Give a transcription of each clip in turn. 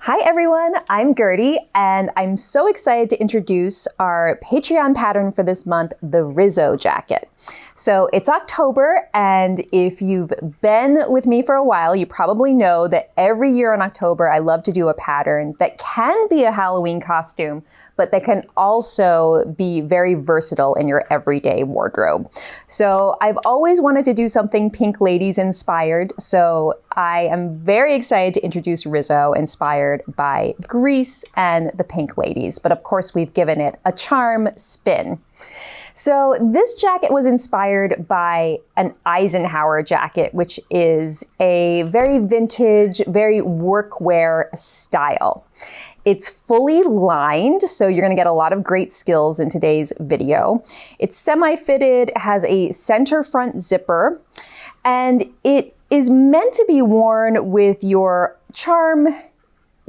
Hi everyone, I'm Gertie, and I'm so excited to introduce our Patreon pattern for this month, the Rizzo jacket. So it's October, and if you've been with me for a while, you probably know that every year in October, I love to do a pattern that can be a Halloween costume, but that can also be very versatile in your everyday wardrobe. So I've always wanted to do something Pink Ladies inspired, so I am very excited to introduce Rizzo, inspired by Grease and the Pink Ladies, but of course we've given it a charm spin. So this jacket was inspired by an Eisenhower jacket, which is a very vintage, very workwear style. It's fully lined, so you're gonna get a lot of great skills in today's video. It's semi-fitted, has a center front zipper, and it is meant to be worn with your charm,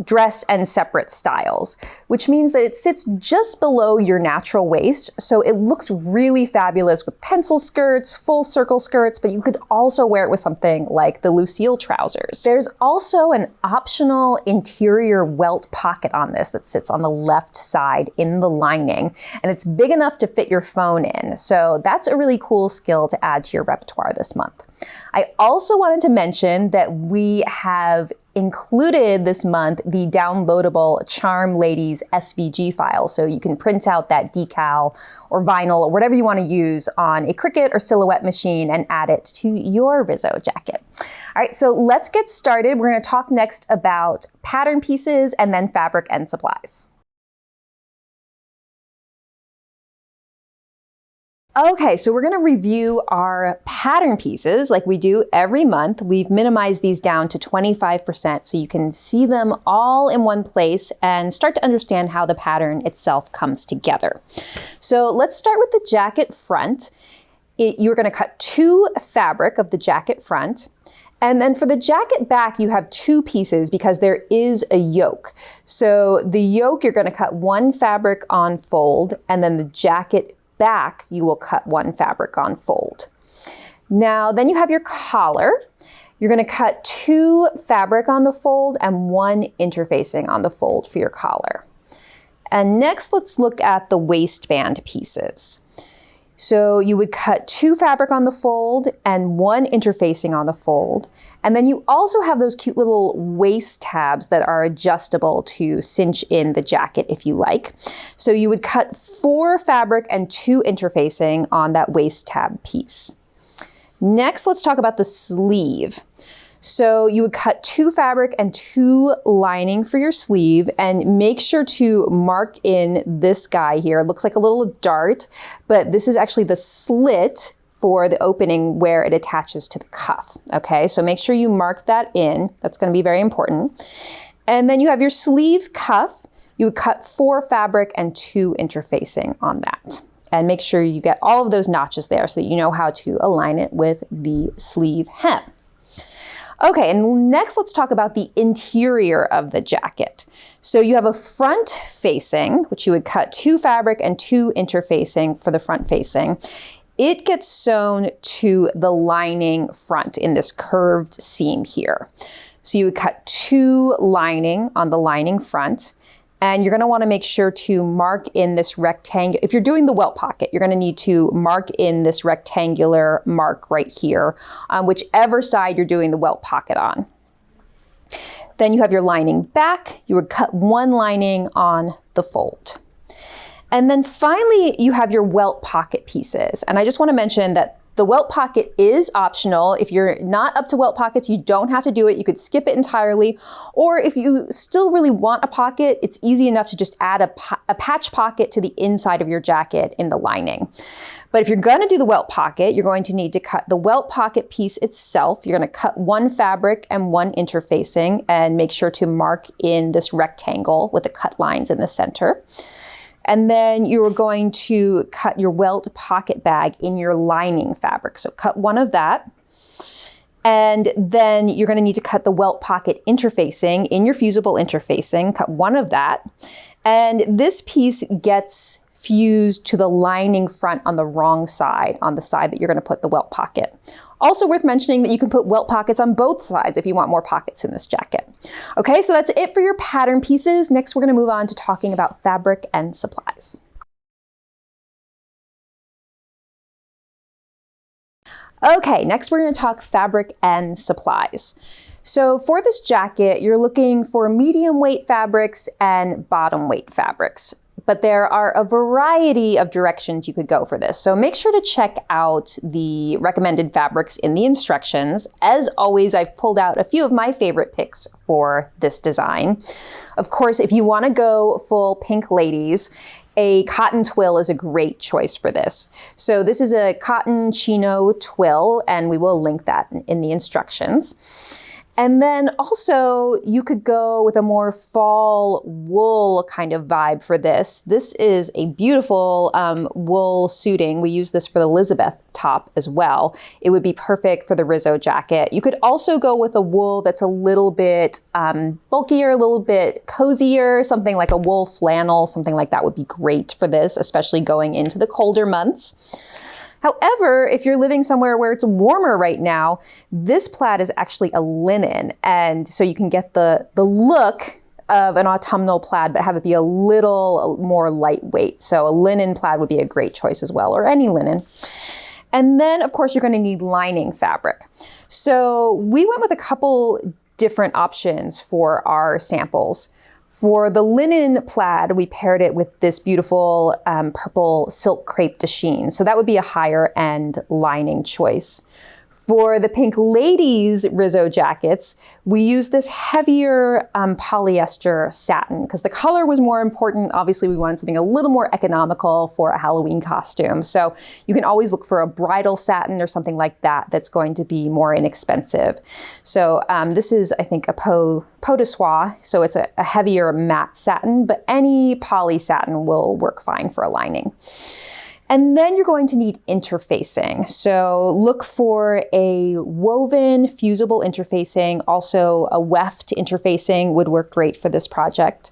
dress, and separate styles, which means that it sits just below your natural waist, so it looks really fabulous with pencil skirts, full circle skirts, but you could also wear it with something like the Lucille trousers. There's also an optional interior welt pocket on this that sits on the left side in the lining, and it's big enough to fit your phone in, so that's a really cool skill to add to your repertoire this month. I also wanted to mention that we have included this month the downloadable Charm Ladies SVG file, so you can print out that decal or vinyl or whatever you want to use on a Cricut or Silhouette machine and add it to your Rizzo jacket. All right, so let's get started. We're going to talk next about pattern pieces and then fabric and supplies. Okay, so we're gonna review our pattern pieces like we do every month. We've minimized these down to 25% so you can see them all in one place and start to understand how the pattern itself comes together. So let's start with the jacket front. You're gonna cut 2 fabric of the jacket front. And then for the jacket back, you have 2 pieces because there is a yoke. So the yoke, you're gonna cut 1 fabric on fold, and then the jacket back, you will cut 1 fabric on fold. Now, then you have your collar. You're gonna cut 2 fabric on the fold and 1 interfacing on the fold for your collar. And next, let's look at the waistband pieces. So you would cut 2 fabric on the fold and 1 interfacing on the fold. And then you also have those cute little waist tabs that are adjustable to cinch in the jacket if you like. So you would cut 4 fabric and 2 interfacing on that waist tab piece. Next, let's talk about the sleeve. So you would cut 2 fabric and 2 lining for your sleeve, and make sure to mark in this guy here. It looks like a little dart, but this is actually the slit for the opening where it attaches to the cuff. Okay, so make sure you mark that in. That's going to be very important. And then you have your sleeve cuff. You would cut 4 fabric and 2 interfacing on that. And make sure you get all of those notches there so that you know how to align it with the sleeve hem. Okay, and next let's talk about the interior of the jacket. So you have a front facing, which you would cut 2 fabric and 2 interfacing for the front facing. It gets sewn to the lining front in this curved seam here. So you would cut 2 lining on the lining front, and you're gonna wanna make sure to mark in this rectangle. If you're doing the welt pocket, you're gonna need to mark in this rectangular mark right here on whichever side you're doing the welt pocket on. Then you have your lining back. You would cut 1 lining on the fold. And then finally, you have your welt pocket pieces. And I just wanna mention that the welt pocket is optional. If you're not up to welt pockets, you don't have to do it. You could skip it entirely. Or if you still really want a pocket, it's easy enough to just add a patch pocket to the inside of your jacket in the lining. But if you're gonna do the welt pocket, you're going to need to cut the welt pocket piece itself. You're gonna cut 1 fabric and 1 interfacing, and make sure to mark in this rectangle with the cut lines in the center. And then you're going to cut your welt pocket bag in your lining fabric. So cut 1 of that. And then you're gonna need to cut the welt pocket interfacing in your fusible interfacing, cut 1 of that. And this piece gets fused to the lining front on the wrong side, on the side that you're going to put the welt pocket. Also worth mentioning that you can put welt pockets on both sides if you want more pockets in this jacket. Okay, so that's it for your pattern pieces. Next, we're going to move on to talking about fabric and supplies. Okay, next we're going to talk fabric and supplies. So for this jacket, you're looking for medium weight fabrics and bottom weight fabrics. But there are a variety of directions you could go for this. So make sure to check out the recommended fabrics in the instructions. As always, I've pulled out a few of my favorite picks for this design. Of course, if you want to go full pink ladies, a cotton twill is a great choice for this. So this is a cotton chino twill, and we will link that in the instructions. And then also you could go with a more fall wool kind of vibe for this. This is a beautiful wool suiting. We use this for the Elizabeth top as well. It would be perfect for the Rizzo jacket. You could also go with a wool that's a little bit bulkier, a little bit cozier, something like a wool flannel, something like that would be great for this, especially going into the colder months. However, if you're living somewhere where it's warmer right now, this plaid is actually a linen. And so you can get the look of an autumnal plaid, but have it be a little more lightweight. So a linen plaid would be a great choice as well, or any linen. And then, of course, you're going to need lining fabric. So we went with a couple different options for our samples. For the linen plaid, we paired it with this beautiful purple silk crepe de chine. So that would be a higher end lining choice. For the pink ladies Rizzo jackets, we used this heavier polyester satin because the color was more important. Obviously, we wanted something a little more economical for a Halloween costume. So you can always look for a bridal satin or something like that that's going to be more inexpensive. So this is, I think, a peau de soie. So it's a heavier matte satin, but any poly satin will work fine for a lining. And then you're going to need interfacing. So look for a woven fusible interfacing. Also a weft interfacing would work great for this project.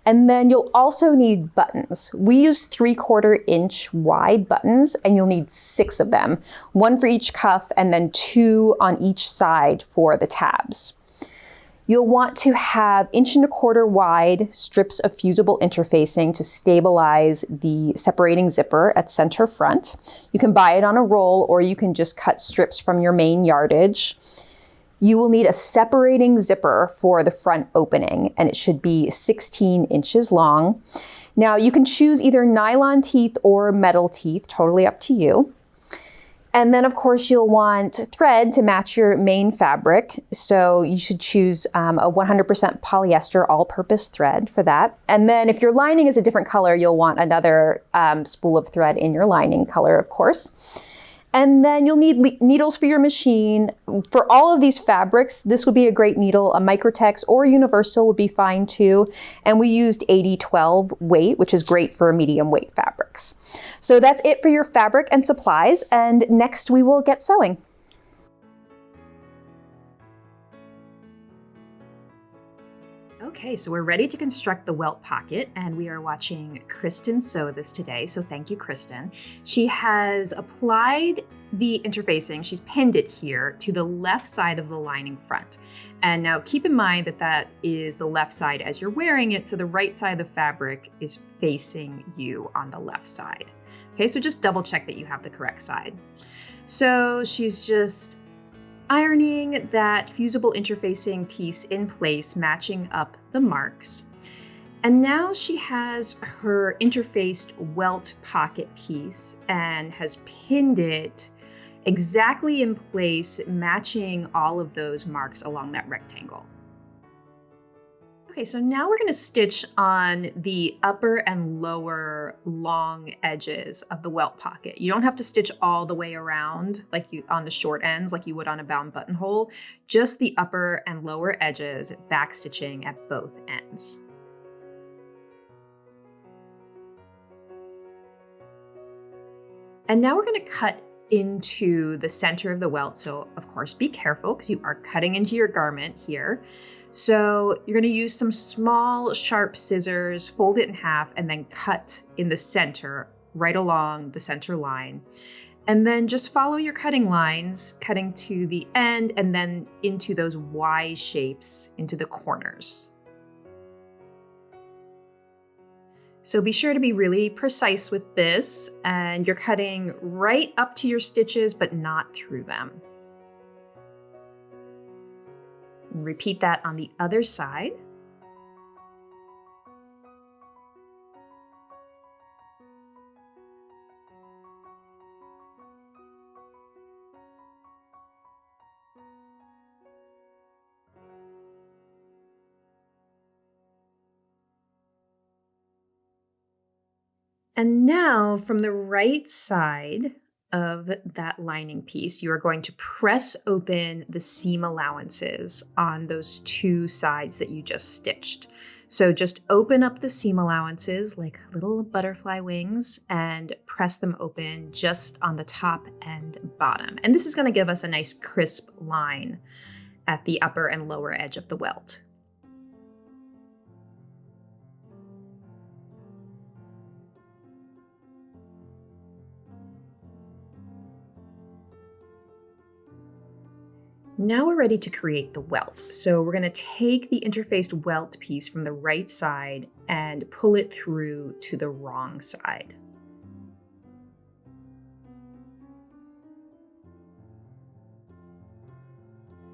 And then you'll also need buttons. We used 3/4 inch wide buttons, and you'll need 6 of them. 1 for each cuff and then 2 on each side for the tabs. You'll want to have 1.25 inch wide strips of fusible interfacing to stabilize the separating zipper at center front. You can buy it on a roll, or you can just cut strips from your main yardage. You will need a separating zipper for the front opening, and it should be 16 inches long. Now you can choose either nylon teeth or metal teeth, totally up to you. And then, of course, you'll want thread to match your main fabric. So you should choose a 100% polyester all-purpose thread for that. And then if your lining is a different color, you'll want another spool of thread in your lining color, of course. And then you'll need needles for your machine. For all of these fabrics, this would be a great needle. A Microtex or Universal would be fine too. And we used 80/12 weight, which is great for medium weight fabrics. So that's it for your fabric and supplies. And next we will get sewing. Okay, so we're ready to construct the welt pocket, and we are watching Kristen sew this today, so thank you, Kristen. She has applied the interfacing, she's pinned it here to the left side of the lining front. And now keep in mind that that is the left side as you're wearing it, so the right side of the fabric is facing you on the left side. Okay, so just double check that you have the correct side. So she's just ironing that fusible interfacing piece in place, matching up the marks. And now she has her interfaced welt pocket piece and has pinned it exactly in place, matching all of those marks along that rectangle. Okay, so now we're gonna stitch on the upper and lower long edges of the welt pocket. You don't have to stitch all the way around like you on the short ends like you would on a bound buttonhole, just the upper and lower edges, back stitching at both ends. And now we're gonna cut into the center of the welt. So of course, be careful because you are cutting into your garment here. So you're gonna use some small sharp scissors, fold it in half, and then cut in the center, right along the center line. And then just follow your cutting lines, cutting to the end and then into those Y shapes into the corners. So be sure to be really precise with this, and you're cutting right up to your stitches, but not through them. And repeat that on the other side. And now from the right side of that lining piece, you are going to press open the seam allowances on those two sides that you just stitched. So just open up the seam allowances like little butterfly wings and press them open just on the top and bottom. And this is going to give us a nice crisp line at the upper and lower edge of the welt. Now we're ready to create the welt. So we're going to take the interfaced welt piece from the right side and pull it through to the wrong side.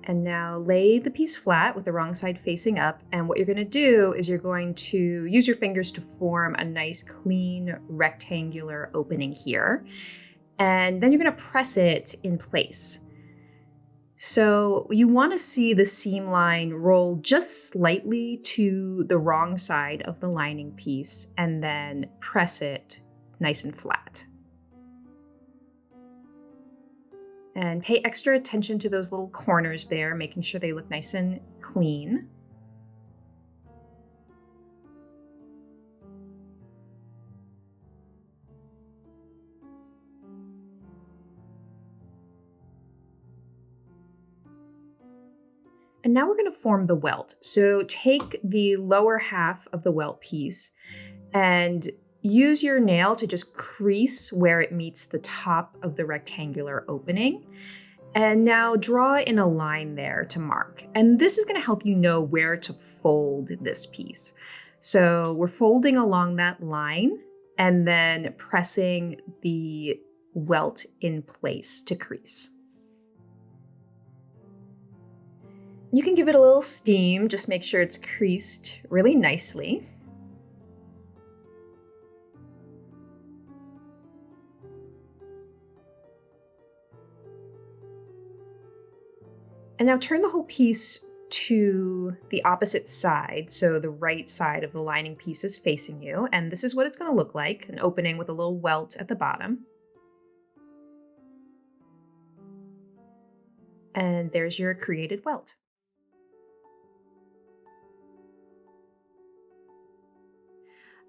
And now lay the piece flat with the wrong side facing up. And what you're going to do is you're going to use your fingers to form a nice clean rectangular opening here. And then you're going to press it in place. So you want to see the seam line roll just slightly to the wrong side of the lining piece and then press it nice and flat. And pay extra attention to those little corners there, making sure they look nice and clean. And now we're going to form the welt. So take the lower half of the welt piece and use your nail to just crease where it meets the top of the rectangular opening. And now draw in a line there to mark. And this is going to help you know where to fold this piece. So we're folding along that line and then pressing the welt in place to crease. You can give it a little steam, just make sure it's creased really nicely. And now turn the whole piece to the opposite side, so the right side of the lining piece is facing you, and this is what it's going to look like, an opening with a little welt at the bottom. And there's your created welt.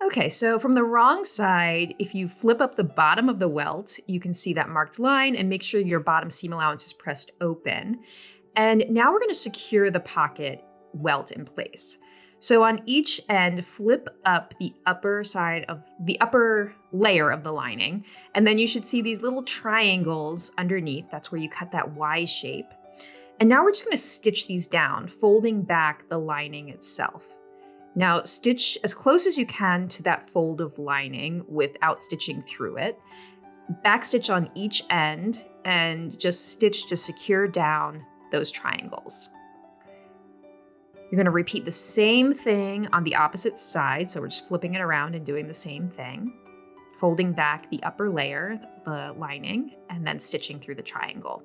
Okay, so from the wrong side, if you flip up the bottom of the welt, you can see that marked line and make sure your bottom seam allowance is pressed open. And now we're going to secure the pocket welt in place. So on each end, flip up the upper side of the upper layer of the lining, and then you should see these little triangles underneath. That's where you cut that Y shape. And now we're just going to stitch these down, folding back the lining itself. Now stitch as close as you can to that fold of lining without stitching through it. Backstitch on each end and just stitch to secure down those triangles. You're going to repeat the same thing on the opposite side, so we're just flipping it around and doing the same thing. Folding back the upper layer, the lining, and then stitching through the triangle.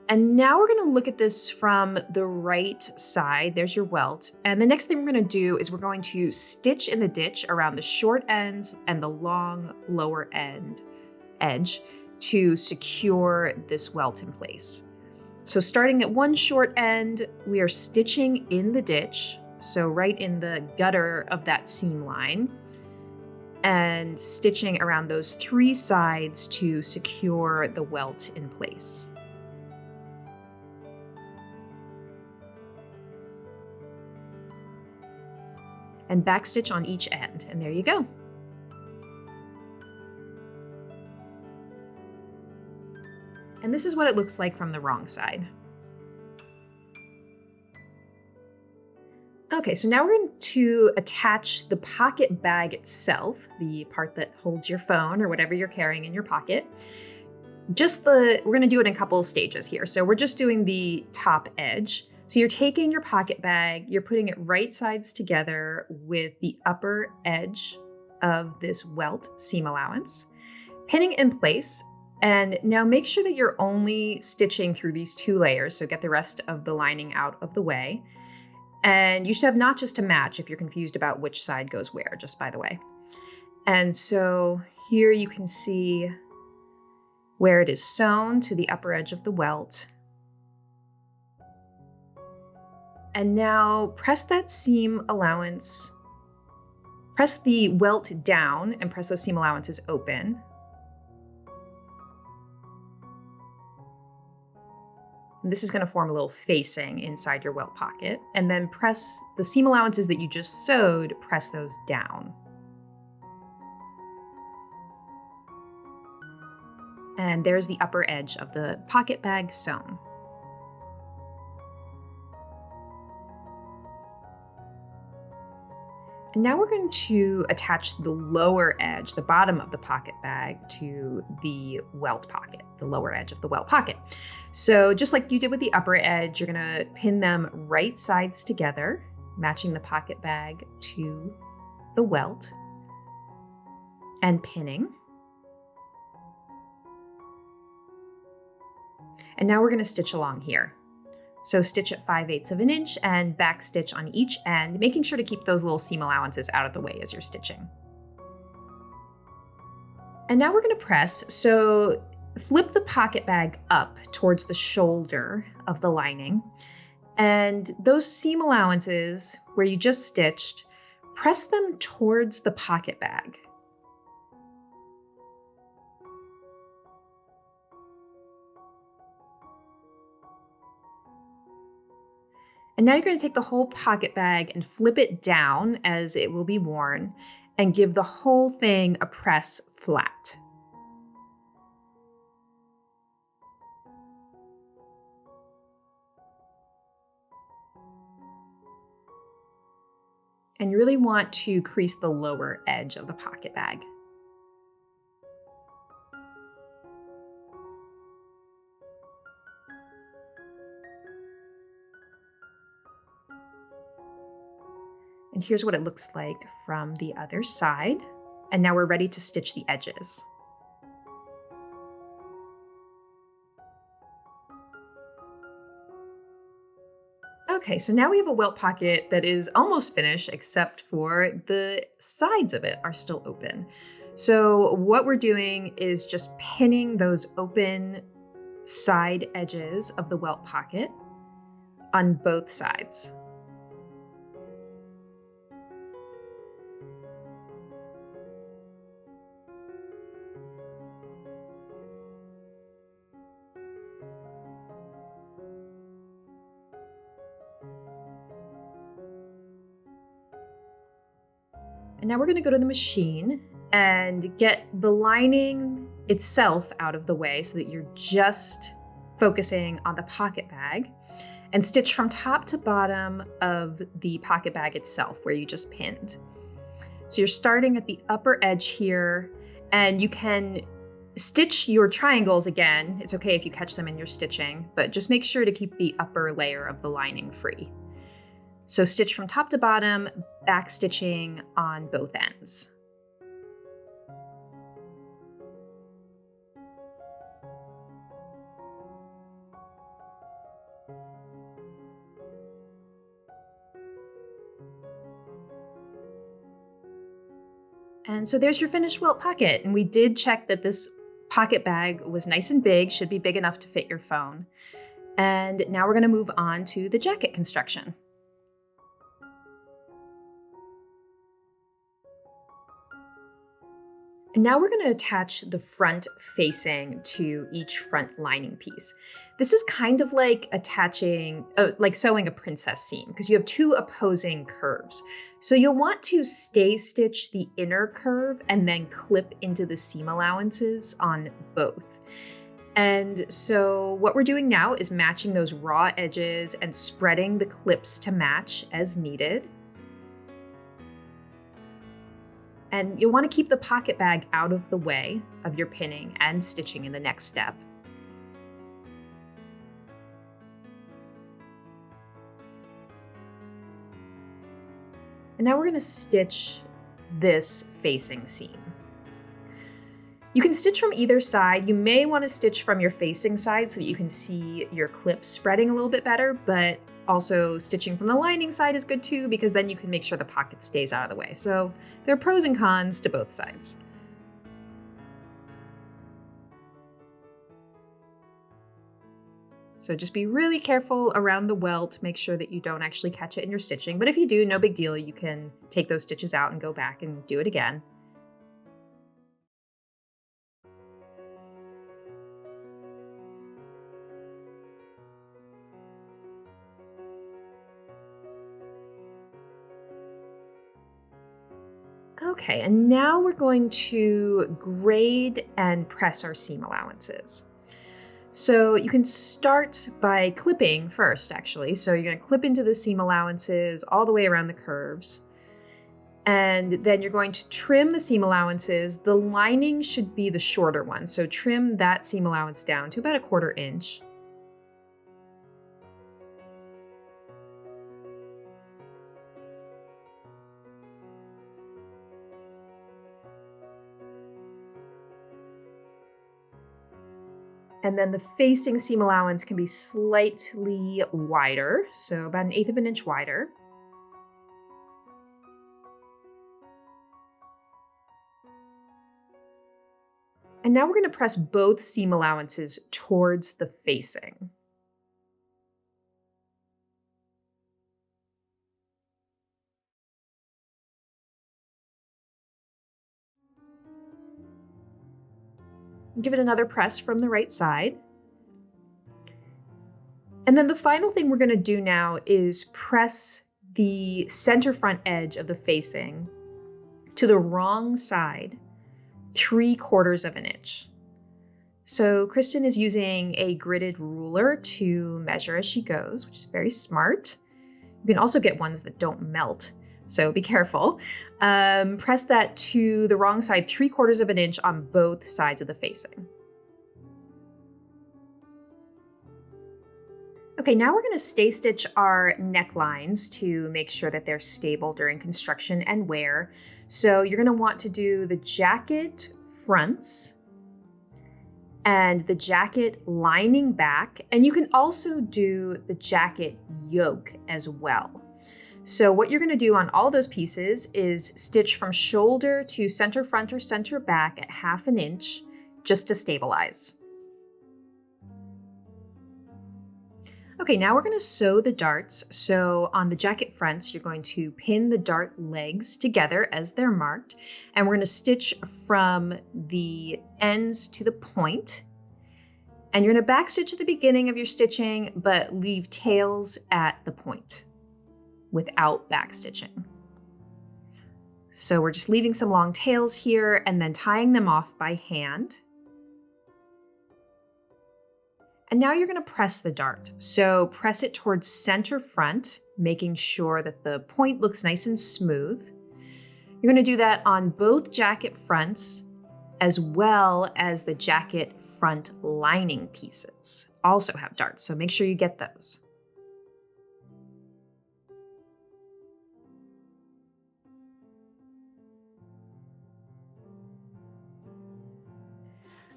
And now we're going to look at this from the right side. There's your welt. And the next thing we're going to do is we're going to stitch in the ditch around the short ends and the long lower edge to secure this welt in place. So starting at one short end, we are stitching in the ditch, so right in the gutter of that seam line. and stitching around those 3 sides to secure the welt in place. And backstitch on each end, and there you go. And this is what it looks like from the wrong side. Okay, so now we're going to attach the pocket bag itself, the part that holds your phone or whatever you're carrying in your pocket. We're going to do it in a couple of stages here. So we're just doing the top edge. So you're taking your pocket bag, you're putting it right sides together with the upper edge of this welt seam allowance, pinning in place. And now make sure that you're only stitching through these 2 layers, so get the rest of the lining out of the way. And you should have notches to match if you're confused about which side goes where, just by the way. And so here you can see where it is sewn to the upper edge of the welt. And now press that seam allowance, press the welt down and press those seam allowances open. And this is going to form a little facing inside your welt pocket. And then press the seam allowances that you just sewed, press those down. And there's the upper edge of the pocket bag sewn. And now we're going to attach the lower edge, the bottom of the pocket bag, to the welt pocket, the lower edge of the welt pocket. So just like you did with the upper edge, you're going to pin them right sides together, matching the pocket bag to the welt, and pinning. And now we're going to stitch along here. So stitch at 5/8 of an inch and backstitch on each end, making sure to keep those little seam allowances out of the way as you're stitching. And now we're going to press. So flip the pocket bag up towards the shoulder of the lining. And those seam allowances where you just stitched, press them towards the pocket bag. And now you're going to take the whole pocket bag and flip it down as it will be worn and give the whole thing a press flat. And you really want to crease the lower edge of the pocket bag. And here's what it looks like from the other side. And now we're ready to stitch the edges. Okay, so now we have a welt pocket that is almost finished, except for the sides of it are still open. So what we're doing is just pinning those open side edges of the welt pocket on both sides. And now we're going to go to the machine and get the lining itself out of the way so that you're just focusing on the pocket bag, and stitch from top to bottom of the pocket bag itself where you just pinned. So you're starting at the upper edge here, and you can stitch your triangles again. It's okay if you catch them in your stitching, but just make sure to keep the upper layer of the lining free. So stitch from top to bottom, back stitching on both ends. And so there's your finished welt pocket. And we did check that this pocket bag was nice and big, should be big enough to fit your phone. And now we're going to move on to the jacket construction. And now we're going to attach the front facing to each front lining piece. This is kind of like like sewing a princess seam because you have two opposing curves. So you'll want to stay stitch the inner curve and then clip into the seam allowances on both. And so what we're doing now is matching those raw edges and spreading the clips to match as needed. And you'll want to keep the pocket bag out of the way of your pinning and stitching in the next step. And now we're going to stitch this facing seam. You can stitch from either side. You may want to stitch from your facing side so that you can see your clip spreading a little bit better, but also stitching from the lining side is good too, because then you can make sure the pocket stays out of the way. So there are pros and cons to both sides. So just be really careful around the welt to make sure that you don't actually catch it in your stitching. But if you do, no big deal. You can take those stitches out and go back and do it again. Okay, and now we're going to grade and press our seam allowances. So you can start by clipping first, actually. So you're going to clip into the seam allowances all the way around the curves. And then you're going to trim the seam allowances. The lining should be the shorter one. So trim that seam allowance down to about 1/4 inch. And then the facing seam allowance can be slightly wider, so about 1/8 of an inch wider. And now we're going to press both seam allowances towards the facing. Give it another press from the right side. And then the final thing we're going to do now is press the center front edge of the facing to the wrong side 3/4 of an inch. So Kristen is using a gridded ruler to measure as she goes, which is very smart. You can also get ones that don't melt, so be careful. Press that to the wrong side 3/4 of an inch on both sides of the facing. Okay, now we're going to stay stitch our necklines to make sure that they're stable during construction and wear. So you're going to want to do the jacket fronts and the jacket lining back, and you can also do the jacket yoke as well. So what you're going to do on all those pieces is stitch from shoulder to center front or center back at 1/2 inch just to stabilize. Okay, now we're going to sew the darts. So on the jacket fronts, you're going to pin the dart legs together as they're marked, and we're going to stitch from the ends to the point. And you're going to backstitch at the beginning of your stitching, but leave tails at the point without backstitching. So we're just leaving some long tails here and then tying them off by hand. And now you're going to press the dart. So press it towards center front, making sure that the point looks nice and smooth. You're going to do that on both jacket fronts as well as the jacket front lining pieces. Also have darts, so make sure you get those.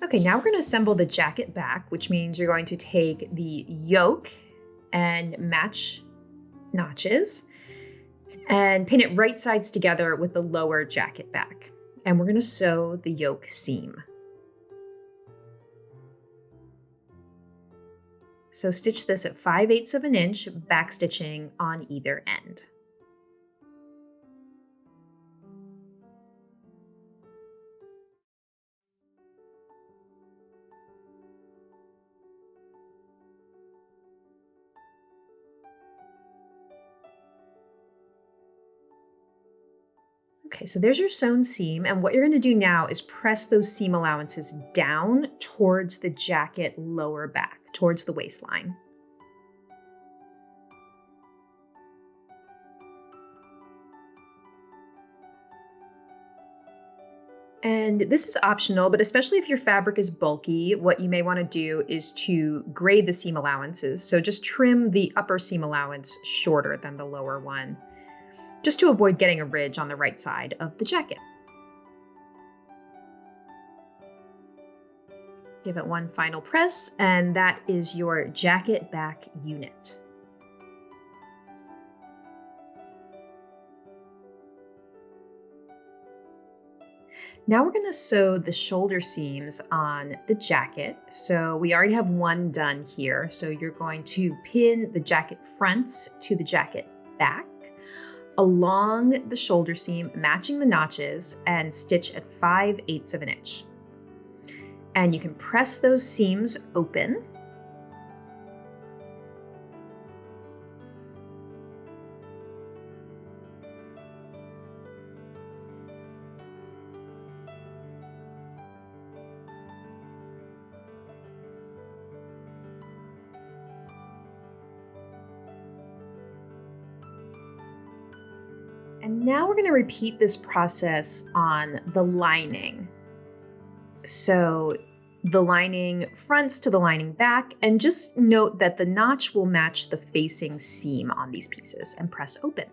Okay, now we're going to assemble the jacket back, which means you're going to take the yoke and match notches and pin it right sides together with the lower jacket back. And we're going to sew the yoke seam. So stitch this at 5/8 of an inch, backstitching on either end. Okay, so there's your sewn seam, and what you're gonna do now is press those seam allowances down towards the jacket lower back, towards the waistline. And this is optional, but especially if your fabric is bulky, what you may want to do is to grade the seam allowances. So just trim the upper seam allowance shorter than the lower one, just to avoid getting a ridge on the right side of the jacket. Give it one final press, and that is your jacket back unit. Now we're going to sew the shoulder seams on the jacket. So we already have one done here. So you're going to pin the jacket fronts to the jacket back along the shoulder seam, matching the notches, and stitch at 5/8 of an inch. And you can press those seams open. And now we're going to repeat this process on the lining. So the lining fronts to the lining back, and just note that the notch will match the facing seam on these pieces, and press open.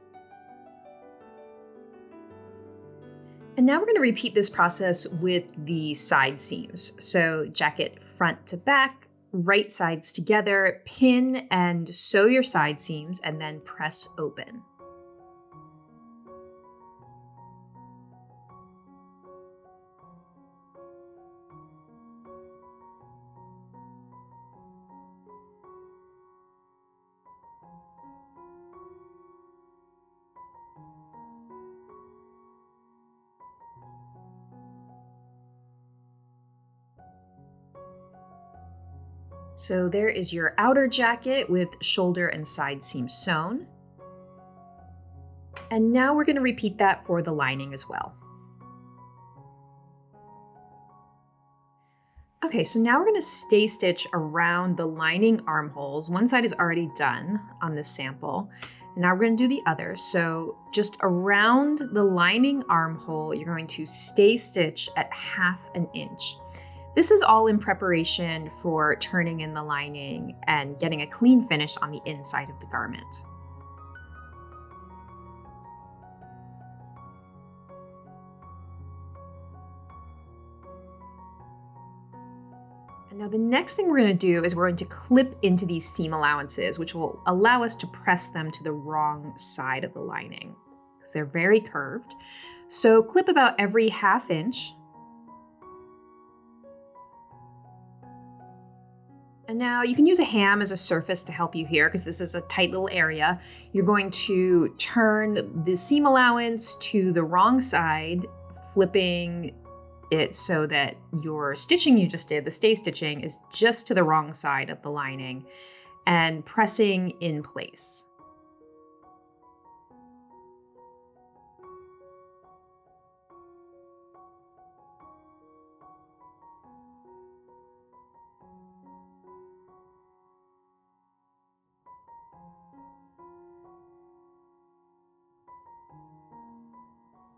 And now we're going to repeat this process with the side seams. So jacket front to back, right sides together, pin and sew your side seams, and then press open. So there is your outer jacket with shoulder and side seams sewn. And now we're going to repeat that for the lining as well. Okay, so now we're going to stay stitch around the lining armholes. One side is already done on this sample. And now we're going to do the other. So just around the lining armhole, you're going to stay stitch at 1/2 an inch. This is all in preparation for turning in the lining and getting a clean finish on the inside of the garment. And now the next thing we're going to do is we're going to clip into these seam allowances, which will allow us to press them to the wrong side of the lining, because they're very curved. So clip about every 1/2 inch. And now you can use a ham as a surface to help you here, because this is a tight little area. You're going to turn the seam allowance to the wrong side, flipping it so that your stitching you just did, the stay stitching, is just to the wrong side of the lining, and pressing in place.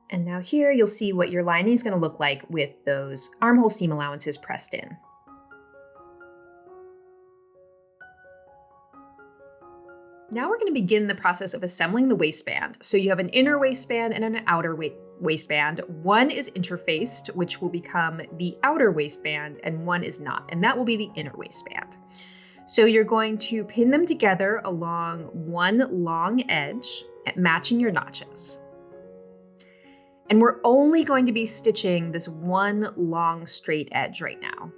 And now here you'll see what your lining is going to look like with those armhole seam allowances pressed in. Now we're going to begin the process of assembling the waistband. So you have an inner waistband and an outer waistband. One is interfaced, which will become the outer waistband, and one is not, and that will be the inner waistband. So you're going to pin them together along one long edge, matching your notches. And we're only going to be stitching this one long straight edge right now.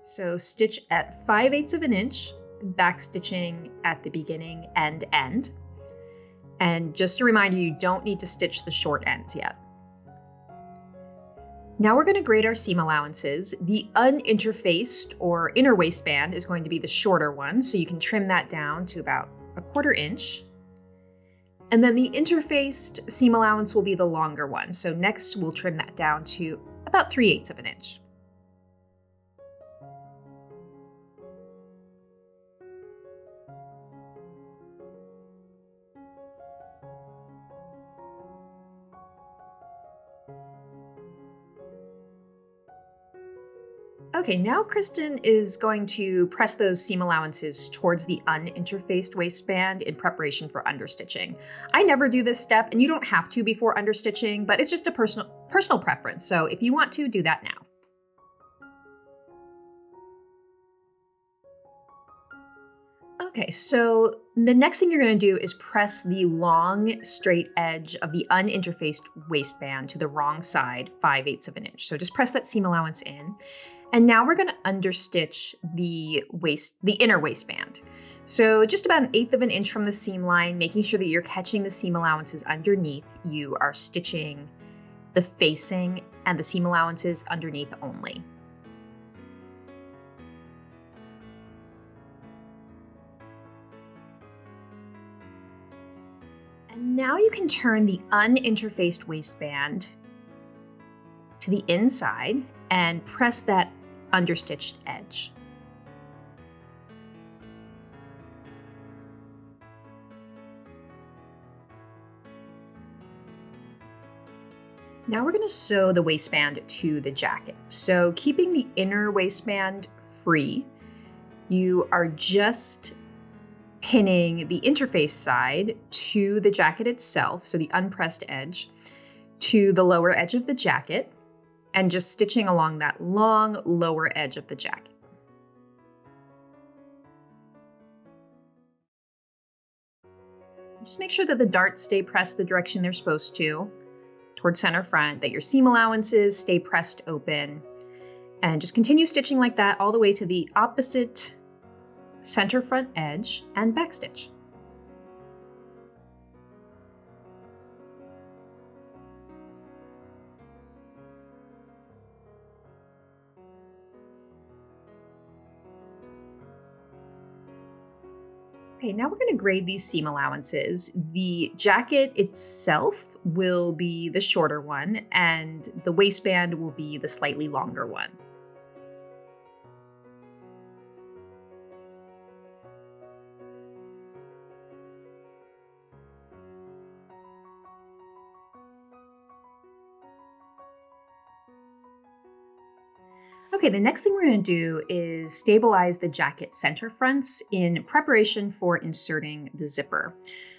So stitch at 5/8 of an inch, back stitching at the beginning and end. And just a reminder, you don't need to stitch the short ends yet. Now we're going to grade our seam allowances. The uninterfaced or inner waistband is going to be the shorter one, so you can trim that down to about 1/4 inch. And then the interfaced seam allowance will be the longer one. So next we'll trim that down to about 3/8 of an inch. Okay, now Kristen is going to press those seam allowances towards the uninterfaced waistband in preparation for understitching. I never do this step, and you don't have to before understitching, but it's just a personal preference. So if you want to, do that now. Okay, so the next thing you're going to do is press the long straight edge of the uninterfaced waistband to the wrong side, 5/8 of an inch. So just press that seam allowance in. And now we're going to understitch the inner waistband. So just about 1/8 of an inch from the seam line, making sure that you're catching the seam allowances underneath. You are stitching the facing and the seam allowances underneath only. And now you can turn the uninterfaced waistband to the inside and press that understitched edge. Now we're going to sew the waistband to the jacket. So keeping the inner waistband free, you are just pinning the interface side to the jacket itself, so the unpressed edge, to the lower edge of the jacket, and just stitching along that long lower edge of the jacket. Just make sure that the darts stay pressed the direction they're supposed to, towards center front, that your seam allowances stay pressed open, and just continue stitching like that all the way to the opposite center front edge and backstitch. Okay, now we're going to grade these seam allowances. The jacket itself will be the shorter one, and the waistband will be the slightly longer one. Okay, the next thing we're going to do is stabilize the jacket center fronts in preparation for inserting the zipper.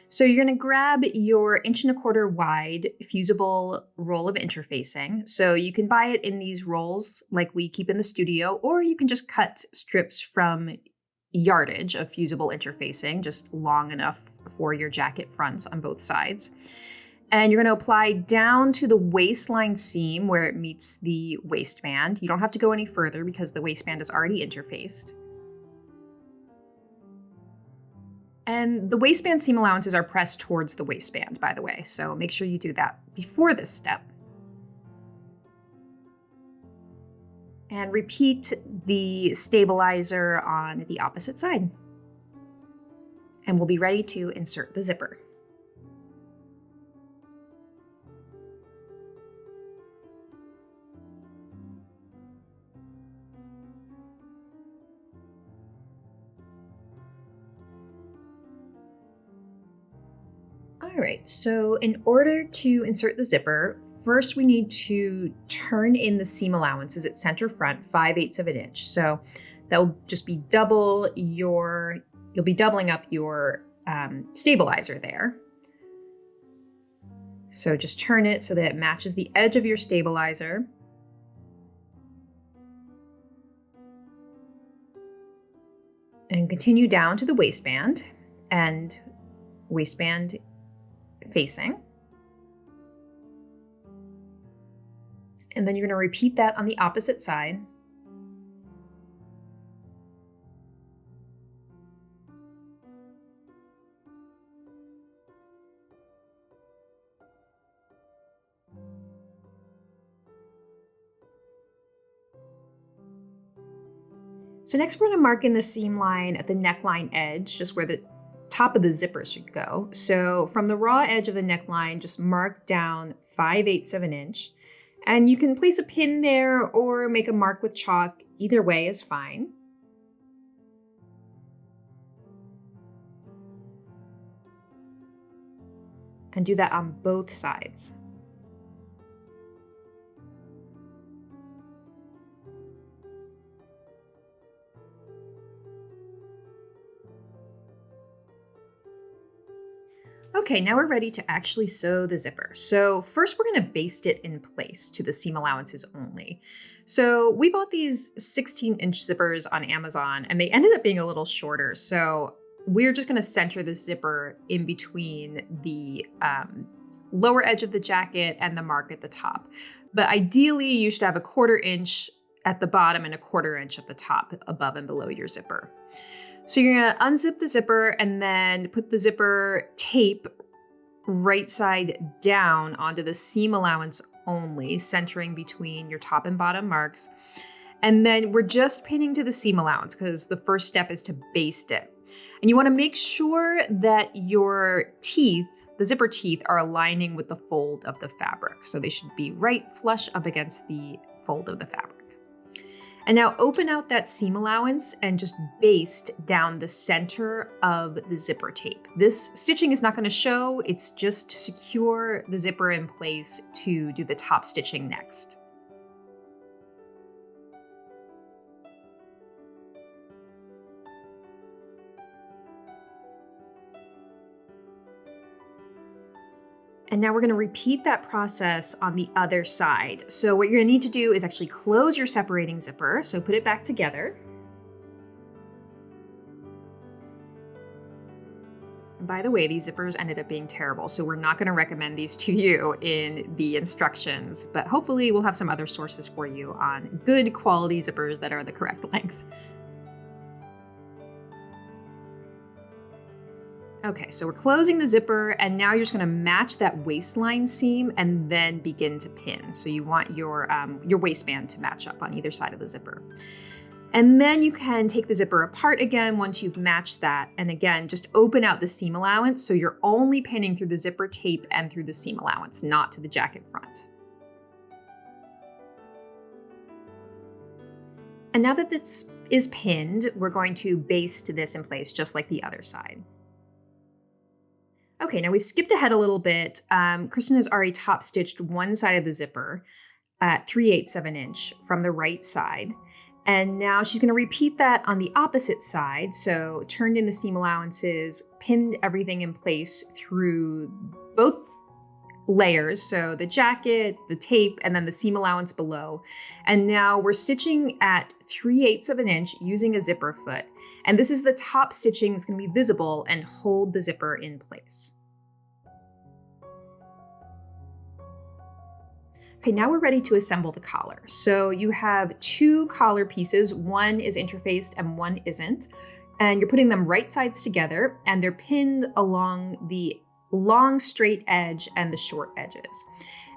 So you're going to grab your 1¼ inch wide fusible roll of interfacing. So you can buy it in these rolls like we keep in the studio, or you can just cut strips from yardage of fusible interfacing, just long enough for your jacket fronts on both sides. And you're going to apply down to the waistline seam where it meets the waistband. You don't have to go any further because the waistband is already interfaced. And the waistband seam allowances are pressed towards the waistband, by the way, so make sure you do that before this step. And repeat the stabilizer on the opposite side. And we'll be ready to insert the zipper. All right, so in order to insert the zipper, first we need to turn in the seam allowances at center front 5/8 of an inch. So that will just be you'll be doubling up your stabilizer there. So just turn it so that it matches the edge of your stabilizer. And continue down to the waistband and waistband facing. And then you're going to repeat that on the opposite side. So next we're gonna mark in the seam line at the neckline edge, just where the top of the zipper should go. So from the raw edge of the neckline, just mark down 5/8 of an inch. And you can place a pin there or make a mark with chalk. Either way is fine. And do that on both sides. Okay, now we're ready to actually sew the zipper. So first we're gonna baste it in place to the seam allowances only. So we bought these 16-inch zippers on Amazon and they ended up being a little shorter. So we're just gonna center the zipper in between the lower edge of the jacket and the mark at the top. But ideally you should have a 1/4 inch at the bottom and a 1/4 inch at the top, above and below your zipper. So you're gonna unzip the zipper and then put the zipper tape right side down onto the seam allowance only, centering between your top and bottom marks. And then we're just pinning to the seam allowance because the first step is to baste it. And you wanna make sure that your teeth, the zipper teeth, are aligning with the fold of the fabric. So they should be right flush up against the fold of the fabric. And now open out that seam allowance and just baste down the center of the zipper tape. This stitching is not going to show, it's just to secure the zipper in place to do the top stitching next. And now we're gonna repeat that process on the other side. So what you're gonna need to do is actually close your separating zipper. So put it back together. And by the way, these zippers ended up being terrible, so we're not gonna recommend these to you in the instructions, but hopefully we'll have some other sources for you on good quality zippers that are the correct length. Okay, so we're closing the zipper and now you're just gonna match that waistline seam and then begin to pin. So you want your waistband to match up on either side of the zipper. And then you can take the zipper apart again once you've matched that. And again, just open out the seam allowance so you're only pinning through the zipper tape and through the seam allowance, not to the jacket front. And now that this is pinned, we're going to baste this in place just like the other side. Okay, now we've skipped ahead a little bit. Kristen has already top stitched one side of the zipper at 3/8 of an inch from the right side. And now she's gonna repeat that on the opposite side. So turned in the seam allowances, pinned everything in place through both layers. So the jacket, the tape, and then the seam allowance below. And now we're stitching at 3/8 of an inch using a zipper foot. And this is the top stitching that's gonna be visible and hold the zipper in place. Okay, now we're ready to assemble the collar. So you have two collar pieces. One is interfaced and one isn't. And you're putting them right sides together and they're pinned along the long straight edge and the short edges.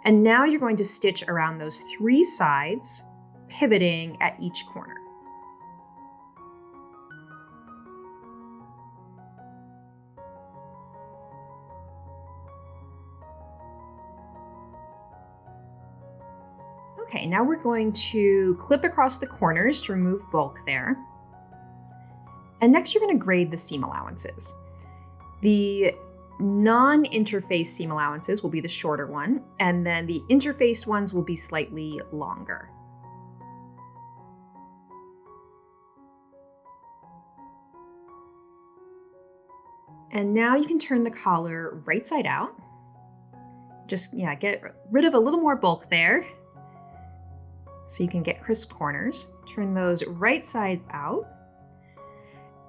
And now you're going to stitch around those three sides, pivoting at each corner. Okay, now we're going to clip across the corners to remove bulk there. And next you're going to grade the seam allowances. The non-interface seam allowances will be the shorter one, and then the interfaced ones will be slightly longer. And now you can turn the collar right side out. Just, get rid of a little more bulk there so you can get crisp corners. Turn those right sides out.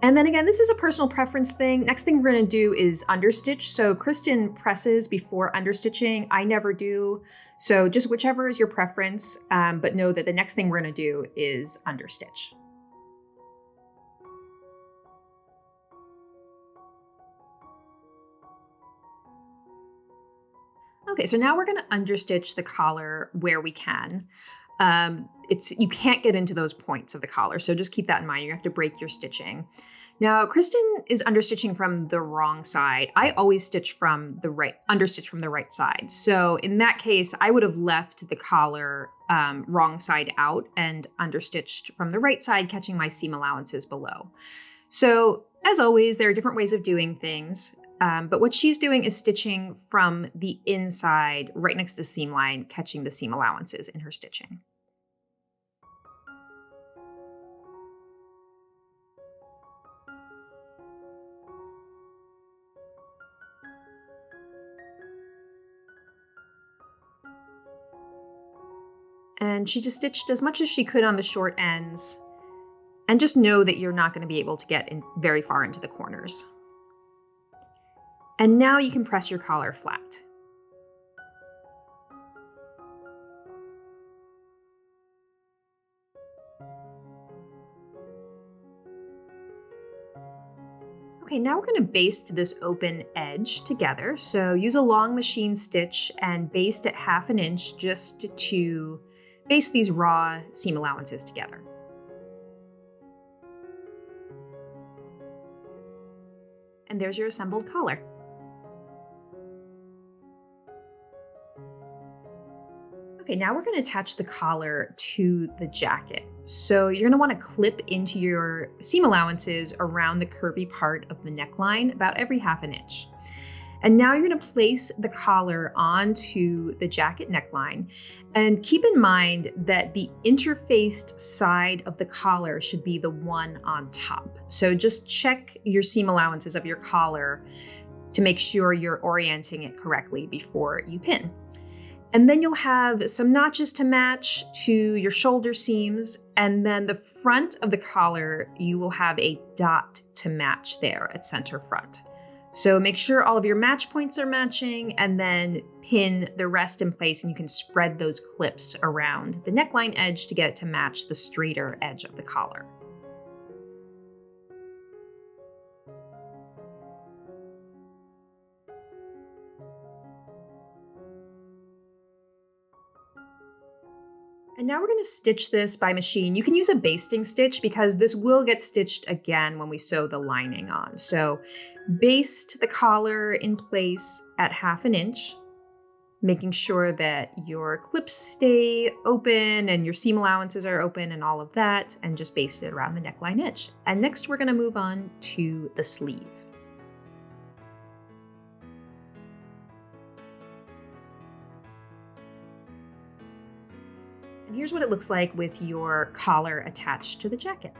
And then again, this is a personal preference thing. Next thing we're gonna do is understitch. So Kristen presses before understitching. I never do. So just whichever is your preference, but know that the next thing we're gonna do is understitch. Okay, so now we're gonna understitch the collar where we can. you can't get into those points of the collar. So just keep that in mind. You have to break your stitching. Now, Kristen is understitching from the wrong side. I always stitch from the right, understitch from the right side. So in that case, I would have left the collar wrong side out and understitched from the right side, catching my seam allowances below. So as always, there are different ways of doing things. But what she's doing is stitching from the inside, right next to the seam line, catching the seam allowances in her stitching. And she just stitched as much as she could on the short ends. And just know that you're not going to be able to get in very far into the corners. And now you can press your collar flat. Okay, now we're going to baste this open edge together. So use a long machine stitch and baste at 1/2 inch just to baste these raw seam allowances together. And there's your assembled collar. Okay, now we're going to attach the collar to the jacket. So you're going to want to clip into your seam allowances around the curvy part of the neckline about every 1/2 inch. And now you're going to place the collar onto the jacket neckline. And keep in mind that the interfaced side of the collar should be the one on top. So just check your seam allowances of your collar to make sure you're orienting it correctly before you pin. And then you'll have some notches to match to your shoulder seams. And then the front of the collar, you will have a dot to match there at center front. So make sure all of your match points are matching and then pin the rest in place, and you can spread those clips around the neckline edge to get it to match the straighter edge of the collar. And now we're going to stitch this by machine. You can use a basting stitch because this will get stitched again when we sew the lining on. So baste the collar in place at 1/2 inch, making sure that your clips stay open and your seam allowances are open and all of that, and just baste it around the neckline edge. And next we're going to move on to the sleeve. And here's what it looks like with your collar attached to the jacket.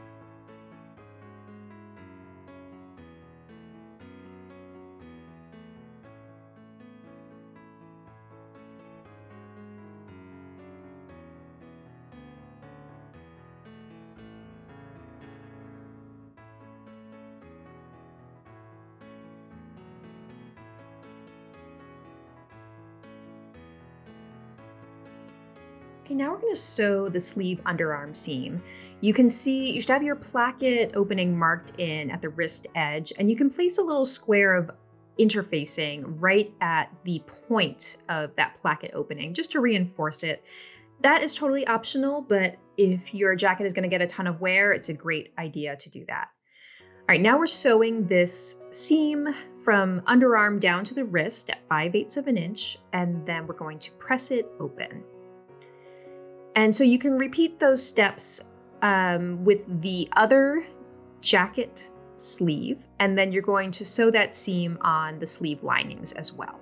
Okay, now we're going to sew the sleeve underarm seam. You can see you should have your placket opening marked in at the wrist edge, and you can place a little square of interfacing right at the point of that placket opening just to reinforce it. That is totally optional, but if your jacket is going to get a ton of wear, it's a great idea to do that. All right, now we're sewing this seam from underarm down to the wrist at 5/8 of an inch, and then we're going to press it open. And so you can repeat those steps with the other jacket sleeve, and then you're going to sew that seam on the sleeve linings as well.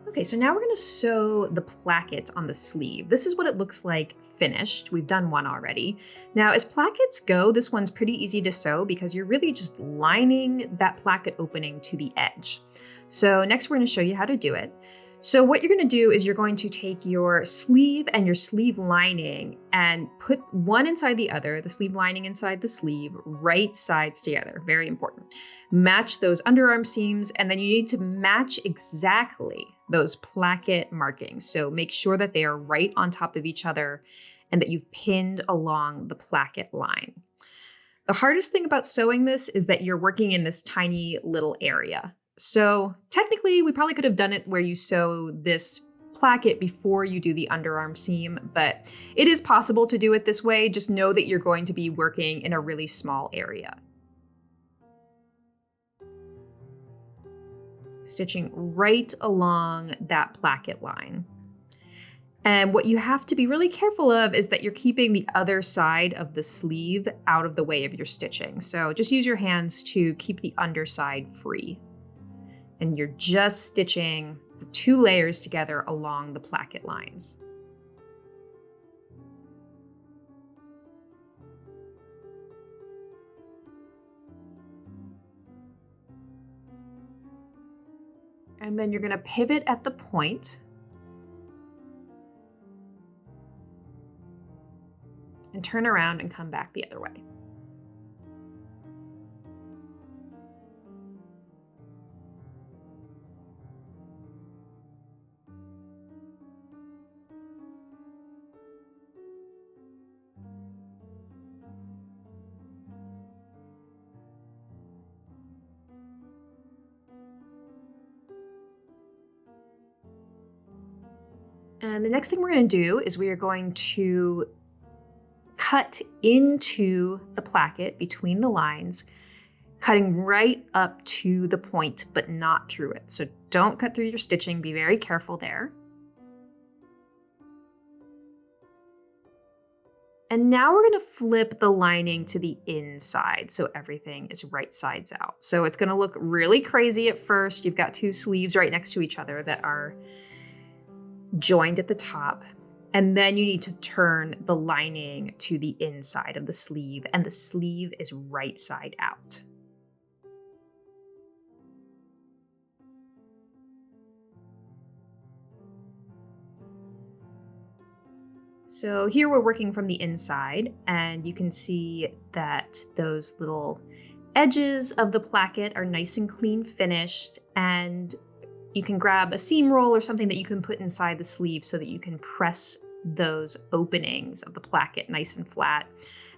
Okay, so now we're going to sew the placket on the sleeve. This is what it looks like finished. We've done one already. Now, as plackets go, this one's pretty easy to sew because you're really just lining that placket opening to the edge. So next we're going to show you how to do it. So what you're going to do is you're going to take your sleeve and your sleeve lining and put one inside the other, the sleeve lining inside the sleeve, right sides together. Very important. Match those underarm seams, and then you need to match exactly those placket markings. So make sure that they are right on top of each other and that you've pinned along the placket line. The hardest thing about sewing this is that you're working in this tiny little area. So technically we probably could have done it where you sew this placket before you do the underarm seam, but it is possible to do it this way. Just know that you're going to be working in a really small area. Stitching right along that placket line. And what you have to be really careful of is that you're keeping the other side of the sleeve out of the way of your stitching. So just use your hands to keep the underside free. And you're just stitching the 2 layers together along the placket lines. And then you're going to pivot at the point and turn around and come back the other way. And the next thing we're going to do is we are going to cut into the placket between the lines, cutting right up to the point, but not through it. So don't cut through your stitching. Be very careful there. And now we're going to flip the lining to the inside so everything is right sides out. So it's going to look really crazy at first. You've got 2 sleeves right next to each other that are joined at the top. And then you need to turn the lining to the inside of the sleeve, and the sleeve is right side out. So here we're working from the inside, and you can see that those little edges of the placket are nice and clean finished, and you can grab a seam roll or something that you can put inside the sleeve so that you can press those openings of the placket nice and flat.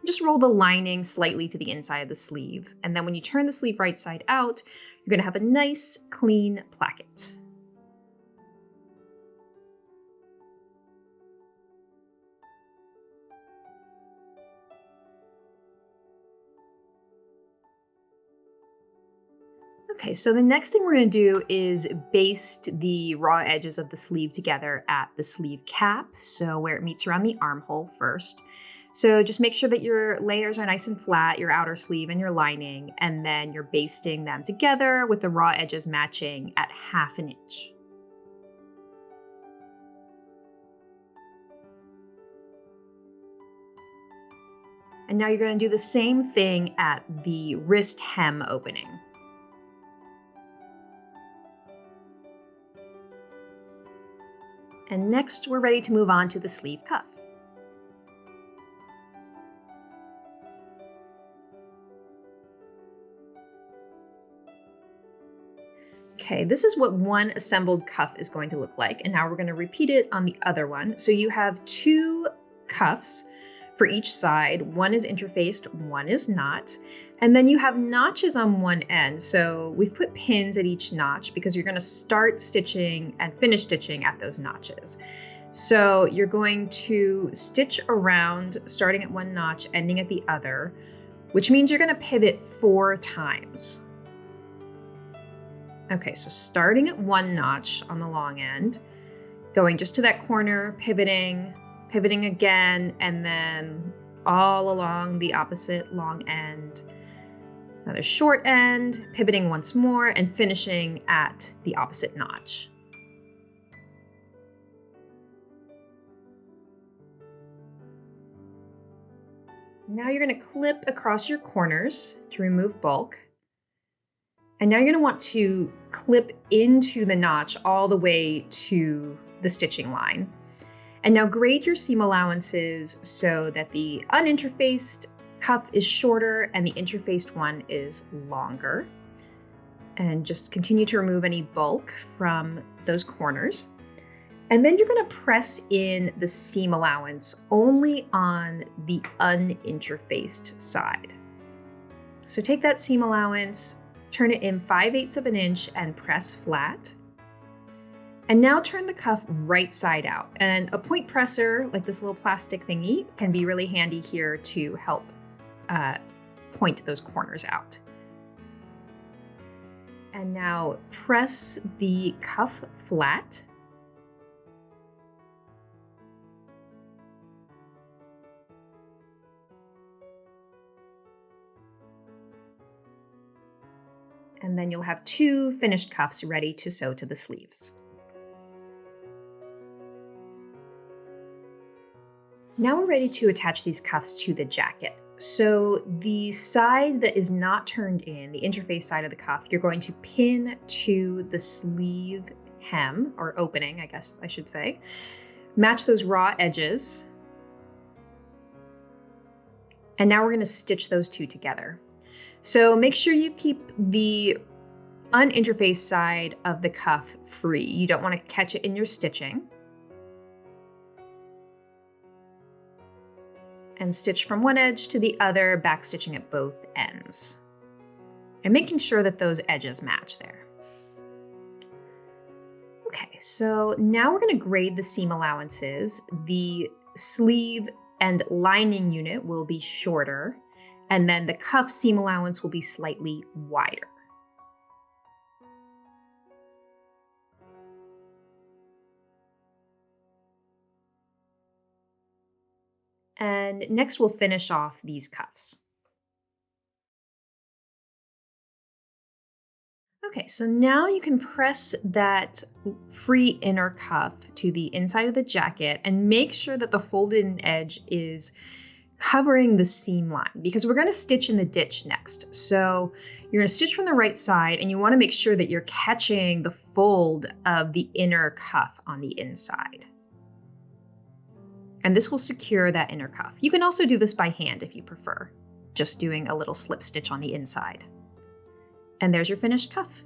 Just roll the lining slightly to the inside of the sleeve. And then when you turn the sleeve right side out, you're going to have a nice clean placket. Okay, so the next thing we're going to do is baste the raw edges of the sleeve together at the sleeve cap, so where it meets around the armhole first. So just make sure that your layers are nice and flat, your outer sleeve and your lining, and then you're basting them together with the raw edges matching at 1/2 inch. And now you're going to do the same thing at the wrist hem opening. And next, we're ready to move on to the sleeve cuff. Okay, this is what one assembled cuff is going to look like, and now we're going to repeat it on the other one. So you have 2 cuffs for each side. One is interfaced, one is not. And then you have notches on one end. So we've put pins at each notch because you're going to start stitching and finish stitching at those notches. So you're going to stitch around, starting at one notch, ending at the other, which means you're going to pivot 4 times. Okay, so starting at one notch on the long end, going just to that corner, pivoting again, and then all along the opposite long end. Another short end, pivoting once more, and finishing at the opposite notch. Now you're going to clip across your corners to remove bulk. And now you're going to want to clip into the notch all the way to the stitching line. And now grade your seam allowances so that the uninterfaced cuff is shorter and the interfaced one is longer. And just continue to remove any bulk from those corners. And then you're going to press in the seam allowance only on the uninterfaced side. So take that seam allowance turn it in 5/8 of an inch and press flat. And now turn the cuff right side out. And a point presser, like this little plastic thingy, can be really handy here to help point those corners out. And now press the cuff flat. And then you'll have 2 finished cuffs ready to sew to the sleeves. Now we're ready to attach these cuffs to the jacket. So the side that is not turned in, the interface side of the cuff, you're going to pin to the sleeve hem, or opening, I guess I should say. Match those raw edges. And now we're going to stitch those two together. So make sure you keep the uninterfaced side of the cuff free. You don't want to catch it in your stitching. And stitch from one edge to the other, back stitching at both ends. And making sure that those edges match there. Okay, so now we're going to grade the seam allowances. The sleeve and lining unit will be shorter, and then the cuff seam allowance will be slightly wider. And next we'll finish off these cuffs. Okay, so now you can press that free inner cuff to the inside of the jacket and make sure that the folded edge is covering the seam line, because we're going to stitch in the ditch next. So you're going to stitch from the right side, and you want to make sure that you're catching the fold of the inner cuff on the inside. And this will secure that inner cuff. You can also do this by hand if you prefer, just doing a little slip stitch on the inside. And there's your finished cuff.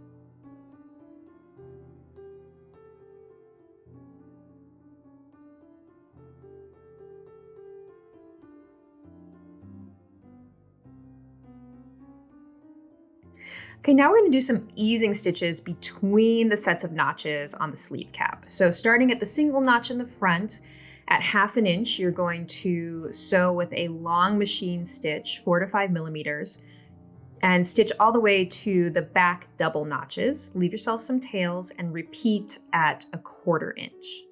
Okay, now we're going to do some easing stitches between the sets of notches on the sleeve cap. So starting at the single notch in the front, at 1/2 inch, you're going to sew with a long machine stitch, 4 to 5 millimeters, and stitch all the way to the back double notches. Leave yourself some tails and repeat at 1/4 inch.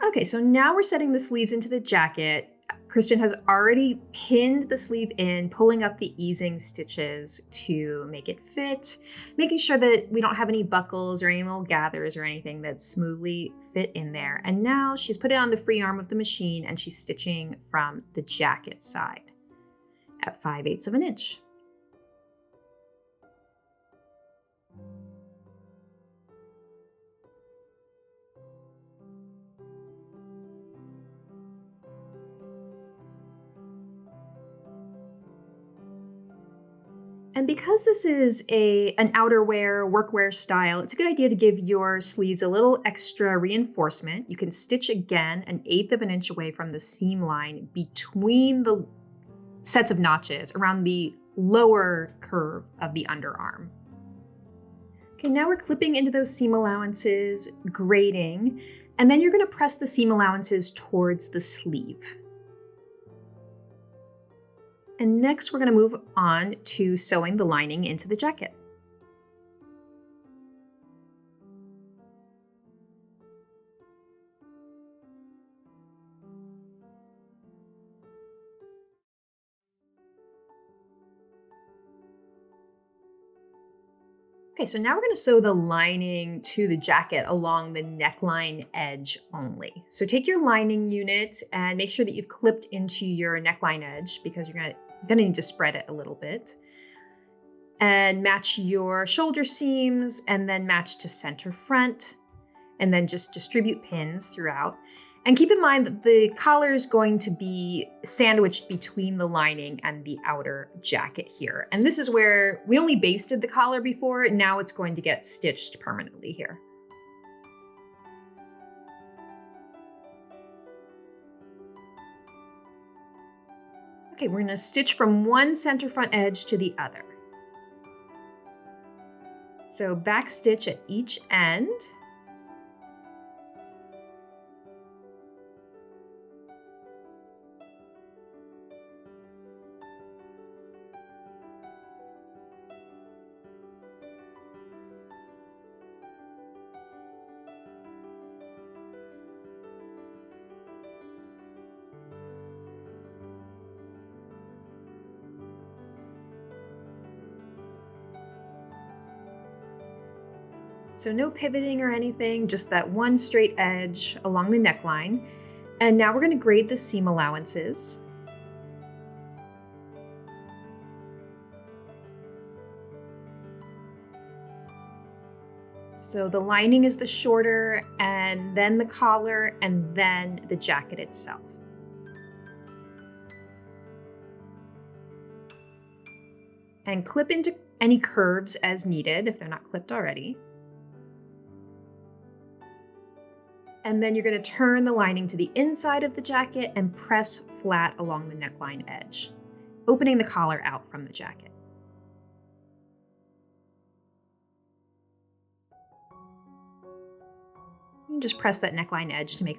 Okay, so now we're setting the sleeves into the jacket. Kristen has already pinned the sleeve in, pulling up the easing stitches to make it fit, making sure that we don't have any buckles or any little gathers or anything that smoothly fit in there. And now she's put it on the free arm of the machine and she's stitching from the jacket side at 5/8 of an inch. And because this is an outerwear, workwear style, it's a good idea to give your sleeves a little extra reinforcement. You can stitch again 1/8 of an inch away from the seam line between the sets of notches around the lower curve of the underarm. Okay, now we're clipping into those seam allowances, grading, and then you're going to press the seam allowances towards the sleeve. And next we're going to move on to sewing the lining into the jacket. Okay, so now we're going to sew the lining to the jacket along the neckline edge only. So take your lining unit and make sure that you've clipped into your neckline edge, because you're going to need to spread it a little bit. And match your shoulder seams and then match to center front, and then just distribute pins throughout. And keep in mind that the collar is going to be sandwiched between the lining and the outer jacket here. And this is where we only basted the collar before, now it's going to get stitched permanently here. Okay, we're gonna stitch from one center front edge to the other. So back stitch at each end. So no pivoting or anything, just that one straight edge along the neckline. And now we're going to grade the seam allowances. So the lining is the shorter, and then the collar, and then the jacket itself. And clip into any curves as needed if they're not clipped already. And then you're going to turn the lining to the inside of the jacket and press flat along the neckline edge, opening the collar out from the jacket. You can just press that neckline edge to make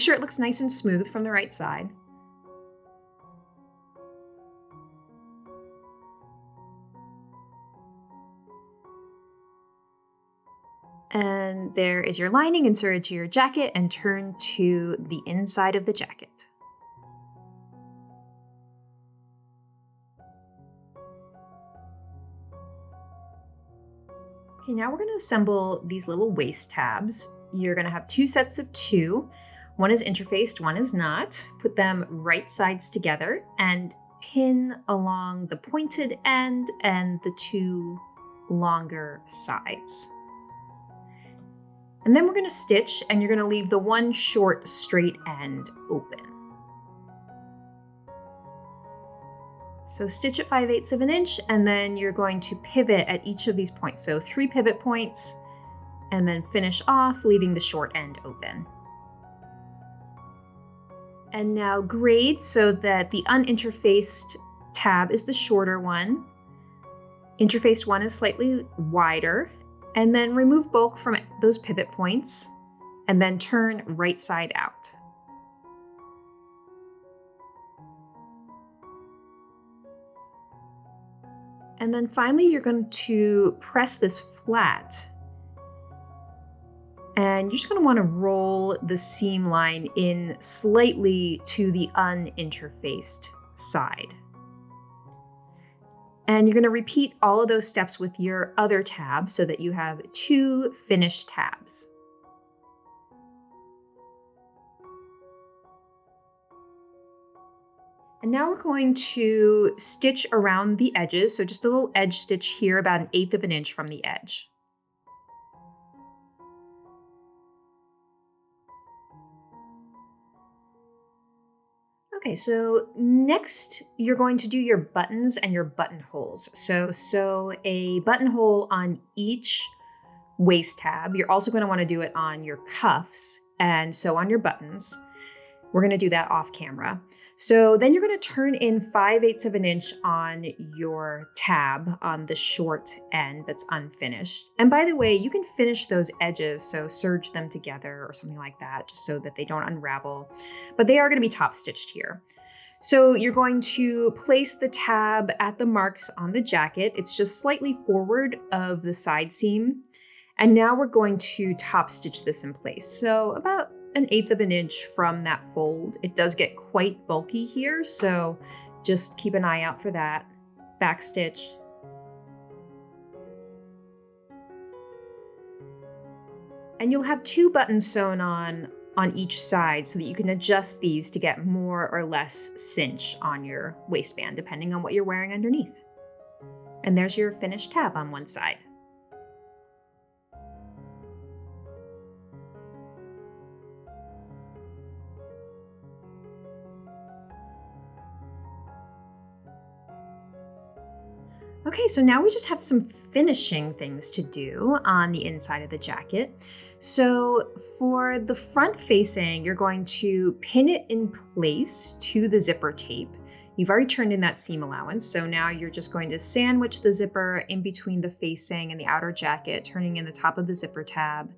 sure it looks nice and smooth from the right side. And there is your lining inserted to your jacket and turned to the inside of the jacket. Okay, now we're going to assemble these little waist tabs. You're going to have two sets of two. One is interfaced, one is not. Put them right sides together and pin along the pointed end and the two longer sides. And then we're going to stitch, and you're going to leave the one short straight end open. So stitch at 5/8 of an inch, and then you're going to pivot at each of these points. So 3 pivot points, and then finish off, leaving the short end open. And now grade so that the uninterfaced tab is the shorter one. Interfaced one is slightly wider. And then remove bulk from those pivot points, and then turn right side out. And then finally, you're going to press this flat. And you're just going to want to roll the seam line in slightly to the uninterfaced side. And you're going to repeat all of those steps with your other tab so that you have 2 finished tabs. And now we're going to stitch around the edges. So just a little edge stitch here, about 1/8 of an inch from the edge. Okay, so next you're going to do your buttons and your buttonholes. So sew a buttonhole on each waist tab. You're also going to want to do it on your cuffs and sew on your buttons. We're going to do that off camera. So then you're going to turn in 5/8 of an inch on your tab on the short end that's unfinished. And by the way, you can finish those edges, so serge them together or something like that, just so that they don't unravel. But they are going to be top stitched here. So you're going to place the tab at the marks on the jacket. It's just slightly forward of the side seam. And now we're going to top stitch this in place. So about 1/8 of an inch from that fold. It does get quite bulky here, so just keep an eye out for that. Back stitch. And you'll have 2 buttons sewn on each side so that you can adjust these to get more or less cinch on your waistband, depending on what you're wearing underneath. And there's your finished tab on one side. Okay, so now we just have some finishing things to do on the inside of the jacket. So for the front facing, you're going to pin it in place to the zipper tape. You've already turned in that seam allowance, so now you're just going to sandwich the zipper in between the facing and the outer jacket, turning in the top of the zipper tab.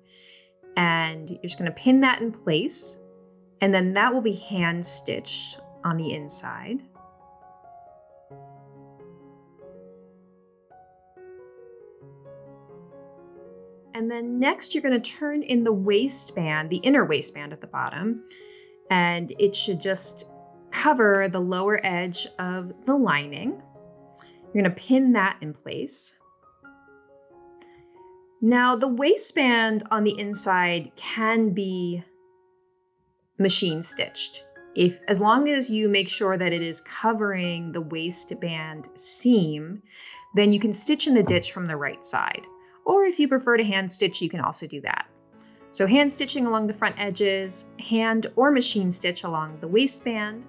And you're just going to pin that in place, and then that will be hand stitched on the inside. And then next you're going to turn in the waistband, the inner waistband at the bottom, and it should just cover the lower edge of the lining. You're going to pin that in place. Now the waistband on the inside can be machine stitched, as long as you make sure that it is covering the waistband seam, then you can stitch in the ditch from the right side. Or if you prefer to hand stitch, you can also do that. So hand stitching along the front edges, hand or machine stitch along the waistband.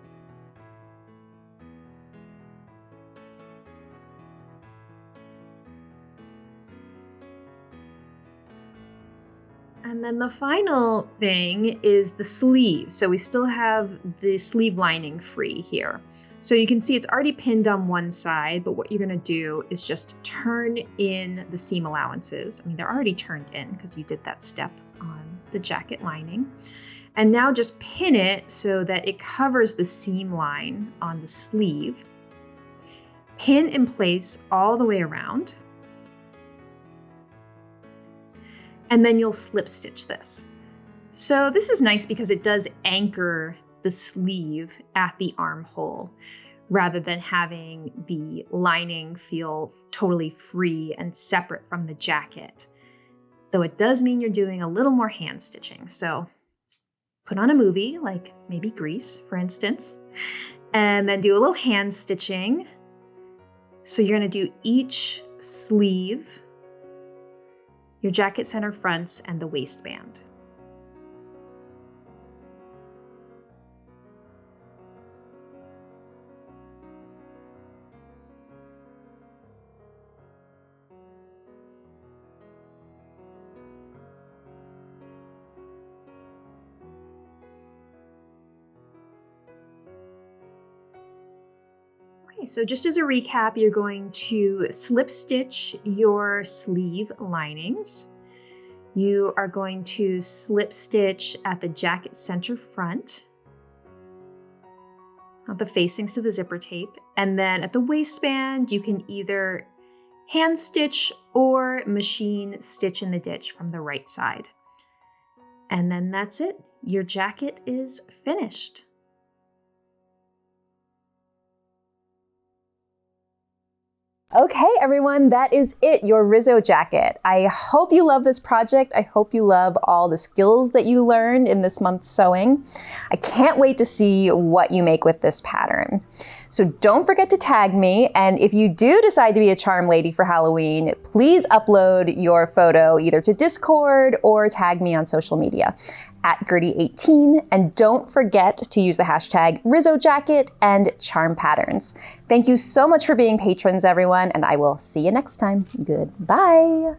And then the final thing is the sleeve. So we still have the sleeve lining free here. So you can see it's already pinned on one side, but what you're gonna do is just turn in the seam allowances. I mean, they're already turned in because you did that step on the jacket lining. And now just pin it so that it covers the seam line on the sleeve. Pin in place all the way around. And then you'll slip stitch this. So this is nice because it does anchor the sleeve at the armhole rather than having the lining feel totally free and separate from the jacket. Though it does mean you're doing a little more hand stitching. So put on a movie, like maybe Grease, for instance, and then do a little hand stitching. So you're gonna do each sleeve, your jacket center fronts, and the waistband. Okay, so just as a recap, you're going to slip stitch your sleeve linings. You are going to slip stitch at the jacket center front, at the facings to the zipper tape, and then at the waistband, you can either hand stitch or machine stitch in the ditch from the right side. And then that's it. Your jacket is finished. Okay, everyone, that is it, your Rizzo jacket. I hope you love this project. I hope you love all the skills that you learned in this month's sewing. I can't wait to see what you make with this pattern. So don't forget to tag me, and if you do decide to be a charm lady for Halloween, please upload your photo either to Discord or tag me on social media at Goodbyyye18, and don't forget to use the hashtag Rizzo Jacket and Charm Patterns. Thank you so much for being patrons, everyone, and I will see you next time. Goodbye.